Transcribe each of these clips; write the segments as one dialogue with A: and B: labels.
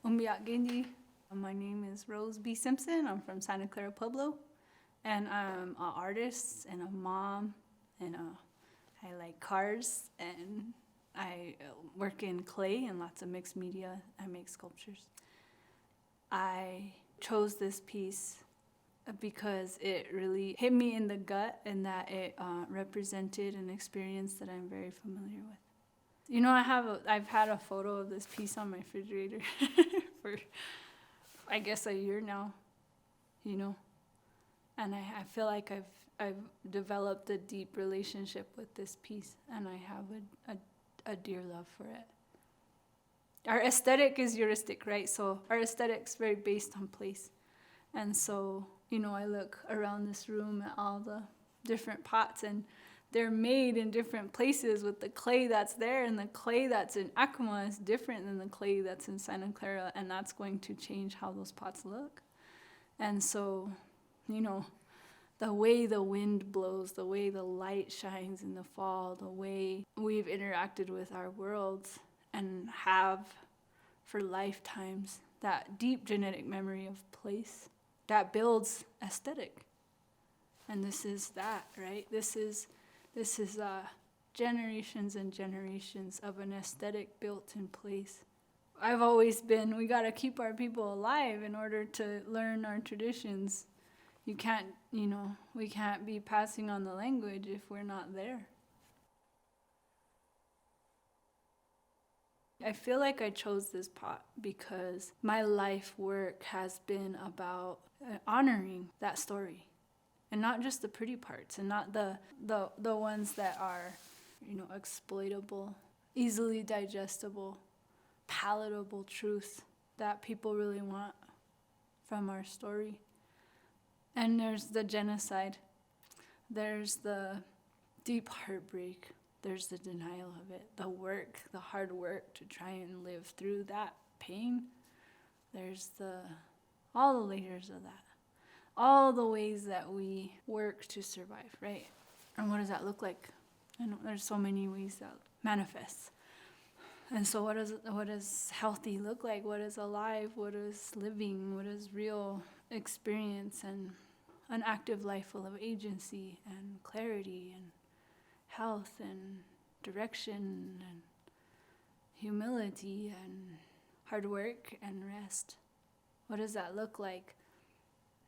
A: Umbiat My name is Rose B. Simpson. I'm from Santa Clara, Pueblo. And I'm an artist and a mom, and I like cars, and I work in clay and lots of mixed media. I make sculptures. I chose this piece because it really hit me in the gut, and that it represented an experience that I'm very familiar with. You know, I've had a photo of this piece on my refrigerator for, I guess, a year now, you know. And I feel like I've developed a deep relationship with this piece, and I have a dear love for it. Our aesthetic is heuristic, right? So our aesthetic's very based on place. And so, you know, I look around this room at all the different pots, and they're made in different places with the clay that's there, and the clay that's in Acoma is different than the clay that's in Santa Clara, and that's going to change how those pots look. And so, you know, the way the wind blows, the way the light shines in the fall, the way we've interacted with our worlds and have for lifetimes, that deep genetic memory of place that builds aesthetic. And this is that, right? This is generations and generations of an aesthetic built in place. I've always been, we gotta keep our people alive in order to learn our traditions. You can't, you know, we can't be passing on the language if we're not there. I feel like I chose this pot because my life work has been about honoring that story. And not just the pretty parts, and not the ones that are, you know, exploitable, easily digestible, palatable truth that people really want from our story. And there's the genocide. There's the deep heartbreak. There's the denial of it, the work, the hard work to try and live through that pain. There's all the layers of that. All the ways that we work to survive, right? And what does that look like? I know there's so many ways that manifests. And so what does healthy look like? What is alive? What is living? What is real experience and an active life full of agency and clarity and health and direction and humility and hard work and rest? What does that look like?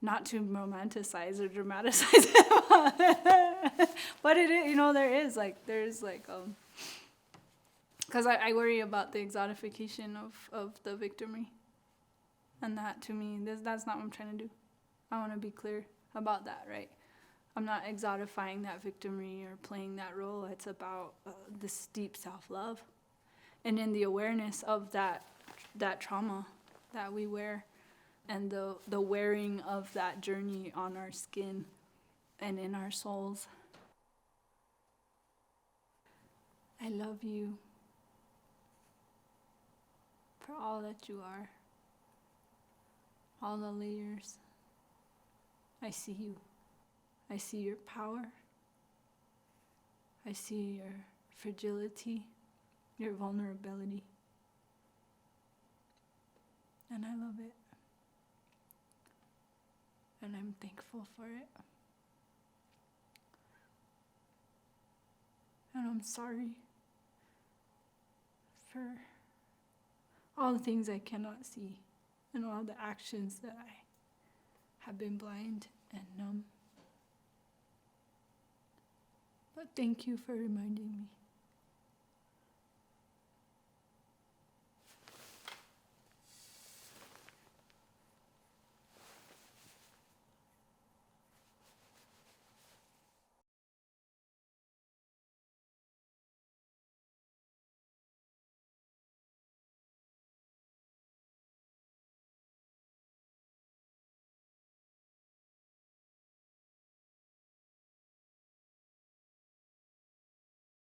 A: Not to romanticize or dramatize it, but it is, you know, there's because I worry about the exotification of the victimry, and that to me, that's not what I'm trying to do. I want to be clear about that, right? I'm not exotifying that victimry or playing that role. It's about this deep self-love, and in the awareness of that trauma that we wear, and the wearing of that journey on our skin and in our souls. I love you for all that you are, all the layers. I see you. I see your power. I see your fragility, your vulnerability. And I love it. And I'm thankful for it. And I'm sorry for all the things I cannot see and all the actions that I have been blind and numb. But thank you for reminding me.